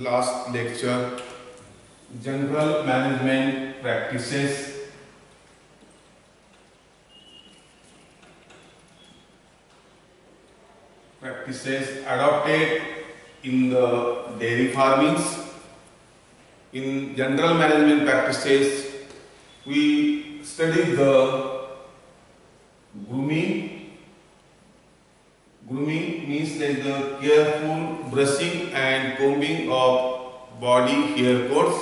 last lecture, general management practices adopted in the dairy farmings. In general management practices, we study the grooming. Grooming means like the careful brushing and combing of body hair coats.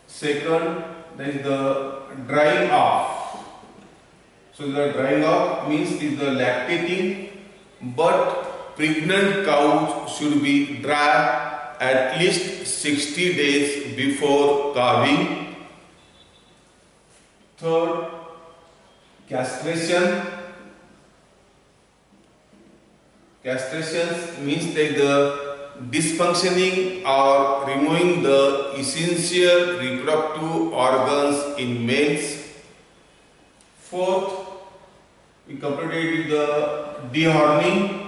Second, there is the drying off. So the drying off means is the lactating, but pregnant cows should be dry at least 60 days before calving. Third, castration. Castration means like the dysfunctioning or removing the essential reproductive organs in males. Fourth, we completed with the dehorning.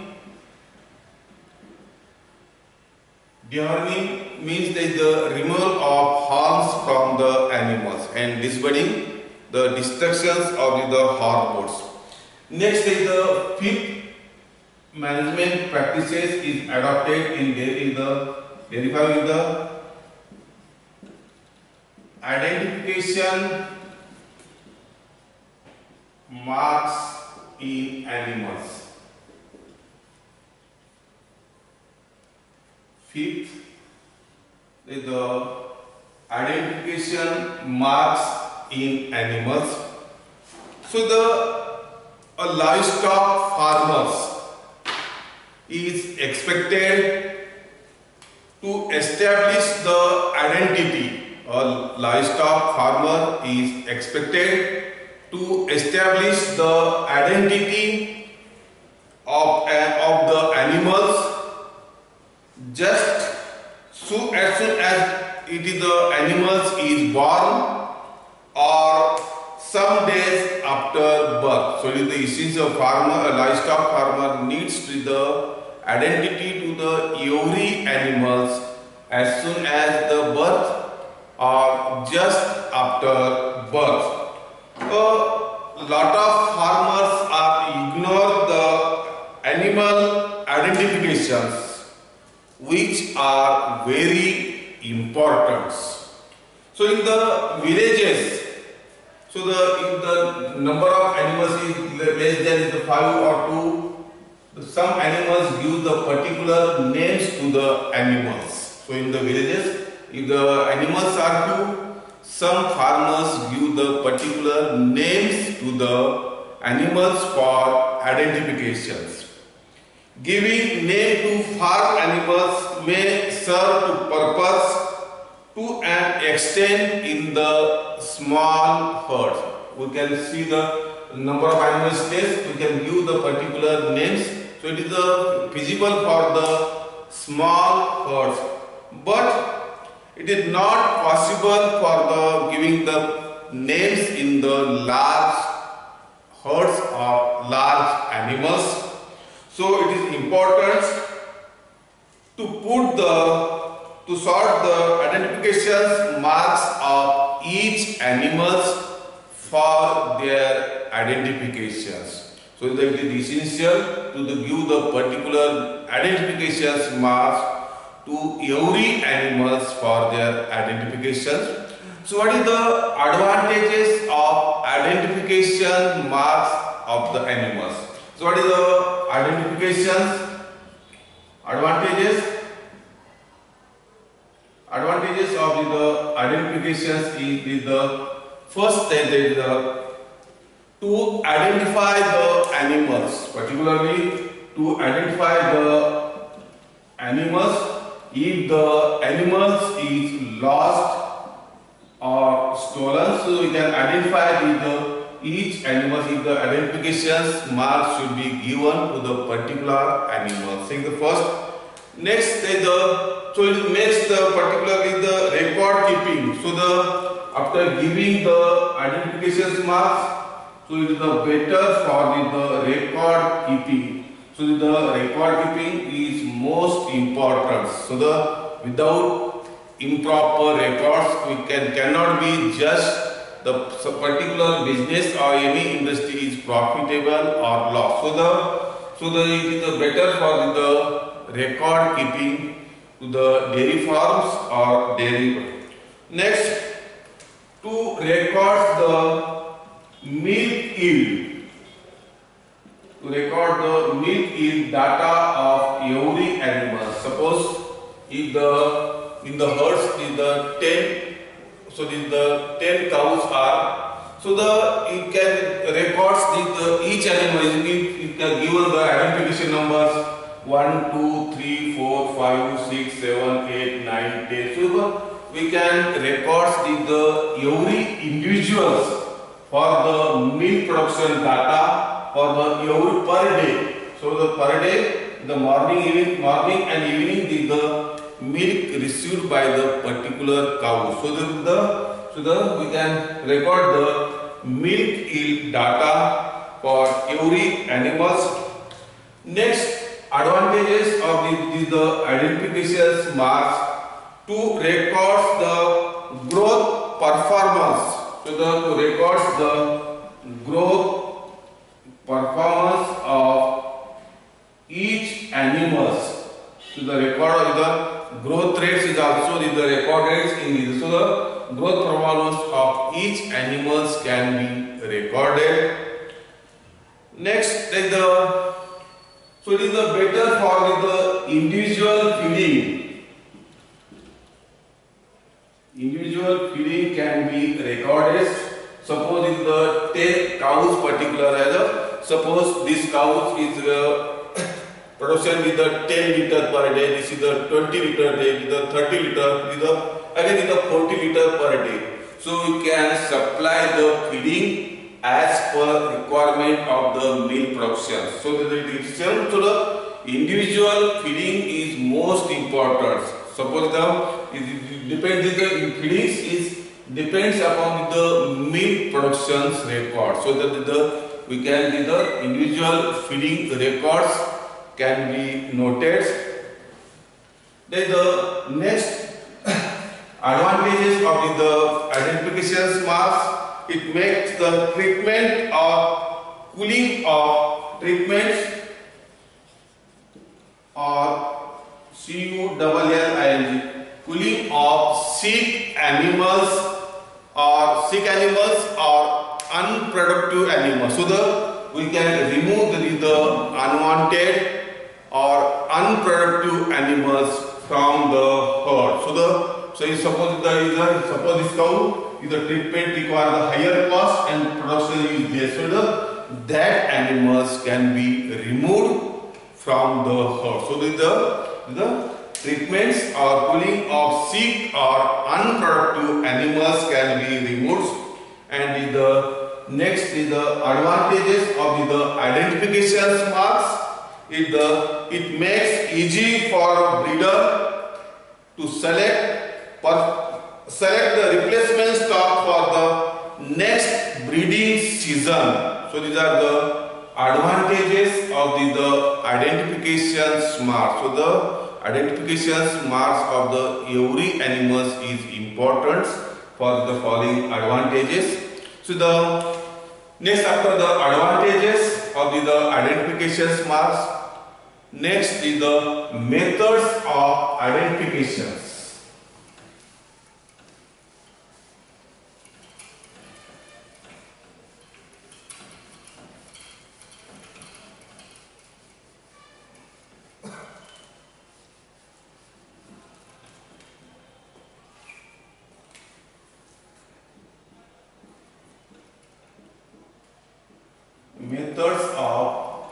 Dehorning means that the removal of horns from the animals and disbudding, the destructions of the hormones. Next is the fifth management practices is adopted in dairy farm with the identification marks in animals. Fifth is the identification marks in animals. So the livestock farmers is expected to establish the identity. A livestock farmer is expected to establish the identity of the animals just as soon as the animals is born or some days after birth. So it is the essential farmer, a livestock farmer needs to the identity to the every animals as soon as the birth or just after birth. A lot of farmers are ignore the animal identifications, which are very important. So in the villages, so if the number of animals is less than the 5 or 2, some animals give the particular names to the animals. So in the villages, if the animals are few, some farmers give the particular names to the animals for identifications. Giving name to farm animals may serve to purpose to an extent in the small herds. We can see the number of animals days, we can give the particular names. So it is feasible for the small herds, but it is not possible for the giving the names in the large herds of large animals. So it is important to sort the identifications marks of each animals for their identifications. So it is essential to give the particular identifications marks to every animals for their identifications. So what is the advantages of identification marks of the animals? So what is the identifications? Advantages of the identifications is the first step is to identify the animals, particularly to identify the animals. If the animals is lost or stolen, so we can identify each animal. If the identifications mark should be given to the particular animal. Saying the first. Next is so it makes the particularly the record keeping. So after giving the identifications marks, so it is better for the record keeping. So the record keeping is most important. So without improper records, we cannot be just the particular business or any industry is profitable or loss. It is better for the record keeping to the dairy farms or dairy. Next, to record the milk yield. To record the milk yield data of every animal. Suppose if in the herds is the 10, so the 10 cows are, so it can records each animal. It can given the identification numbers 1, 2, 3, 4, 5, 6, 7, 8, 9, 10. So we can record the every individuals for the milk production data for the every per day. So the per day, the morning and evening the milk received by the particular cow. So we can record the milk yield data for every animals. Next, advantages of the identification marks to record the growth performance. So to record the growth performance of each animals. So the record of the growth rates is also the record rates in this. So the growth performance of each animals can be recorded. Next, it is better for the individual feeding. Individual feeding can be recorded. Suppose if the 10 cows particular, suppose this cow is production with the 10 liter per day, this is the 20 liter day, with the 30 liter, with the again with the 40 liter per day. So we can supply the feeding as per requirement of the milk production. So the individual feeding is most important. Suppose depends upon the milk production's record. So that we can the individual feeding records can be noted. Then the next advantages of the identification marks. It makes the treatment or cooling of treatments or CULLING, cooling of sick animals or unproductive animals. So we can remove the unwanted or unproductive animals from the herd. So suppose this cow is the treatment require the higher cost and production is less. So that animals can be removed from the herd. So the treatments or cooling of sick or unproductive animals can be removed. And the next is the advantages of the identification marks. It makes easy for a breeder to select the replacement stock for the next breeding season. So these are the advantages of the identification marks. So the identification marks of the every animals is important for the following advantages. So the next, after the advantages of the identification marks, next is the methods of identifications. Methods of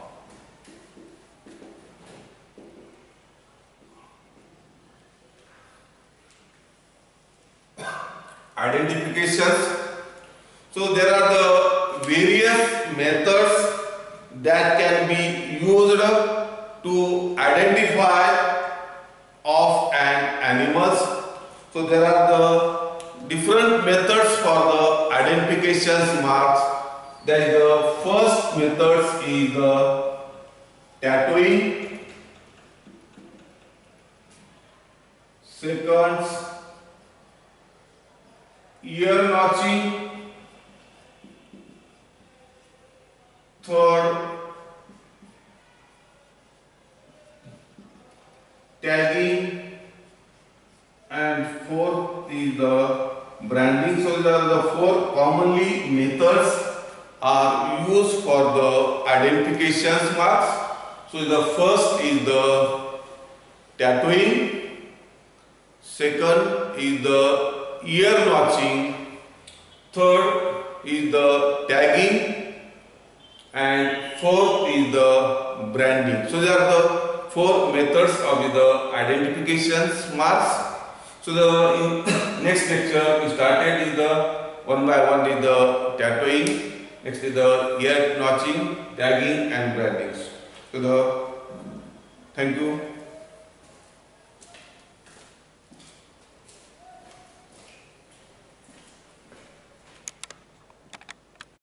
identifications. So there are the various methods that can be used to identify of an animals. So there are the different methods for the identification marks. That the first method is the tattooing. Second, ear notching. Third, tagging. And fourth is the branding. So these are the four commonly methods are used for the identification marks. So the first is the tattooing, second is the ear notching, third is the tagging, and fourth is the branding. So these are the four methods of the identification marks. So the next lecture we started is the one by one is the tattooing, next is the ear notching, tagging and branding. So thank you.